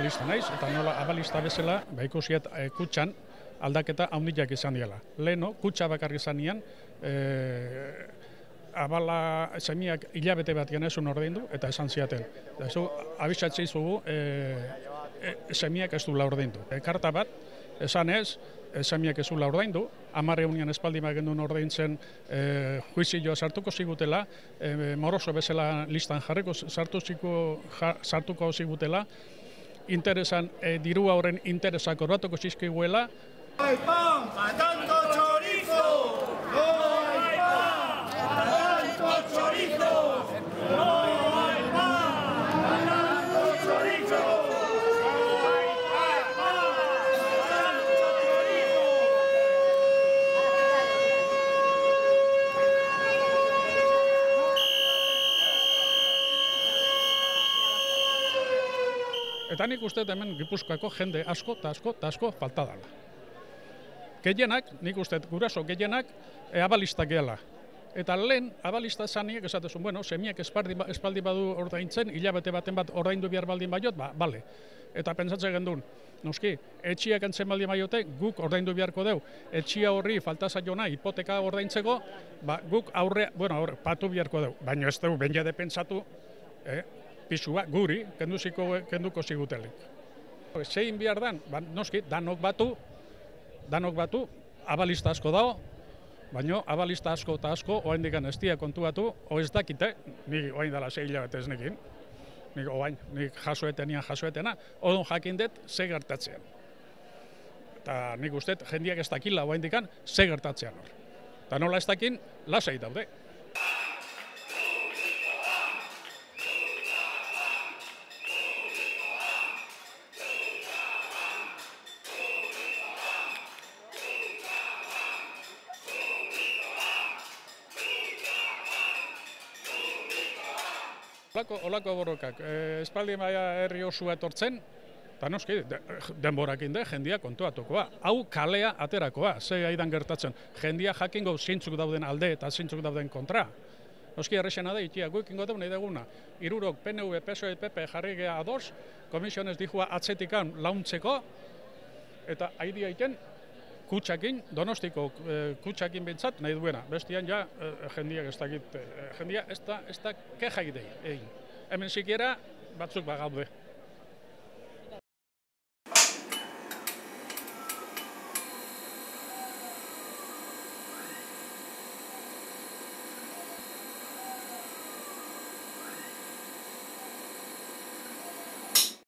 abalista naiz, eta nola abalista bezala, ikusiet kutxan aldaketa handiak izan diela. Leheno, kutxa bakarri izan nian, abala semiak hilabete bat genezun ordaindu, eta esan ziaten. Eta ez du, abisatzei zugu, semiak ez du la ordaindu. Karta bat, esan ez, semiak ez du la ordaindu, 10 espaldi magendun ordaintzen juizioa sartuko zigutela, moroso bezala listan jarriko sartuko zigutela, interesan, dirua horren interesak orbatuko zizkiguela. ¡No hay pan! ¡A tanto chorizo! ¡No hay pan! ¡A tanto chorizo! ¡No hay pan! ¡A tanto chorizo! ¡No hay pan! ¡A tanto chorizo! Eta nik uste hemen Gipuzkoako jende asko eta asko falta dela. Gehienak, nik uste guraso gehienak, abalistak gehala. Eta lehen, abalista zaniek esatezun, bueno, semiak espaldi badu ordaintzen, hilabete baten bat ordaindu behar baldin baiot, bale. Eta pentsatzen gendun, noski, etxiak entzen baldin baiote, guk ordaindu beharko deu. Etxia horri falta zaiona hipoteka ordaintzeko, guk patu beharko deu. Baina ez dugu, ben jade pentsatu, pisua guri, kenduko zigutelik. Zein behar dan, noski, danok batu, abalista asko dago, baina abalista asko eta asko oraindik ez dira kontuatu, ez dakite, nik orain dela 6 hilabete ez nekin, nik jasoetena, odon jakin dut ze gertatzean. Eta nik uste jendiak ez dakila oraindik ze gertatzean hor. Eta nola ez dakin, lasai daude. Olako borrokak, espaldi maia herri osua etortzen, eta noski, denborakin de, jendia kontuatukoa. Hau kalea aterakoa, ze aidan gertatzen. Jendia jakingo zeintzuk dauden alde eta zeintzuk dauden kontra. Noski, errexena da, itia, guikingo daun nahi deguna. Irurok, PNV, PSOE, PP jarri geha ados, komisionez dijua atzetikan launtzeko, eta haidi aiten, kutsakin, Donostiko kutsakin bintzat nahi duena. Bestian ja, jendiak ez dakit, jendia ez da kejaik egin. Hemen sikiera batzuk bagaude.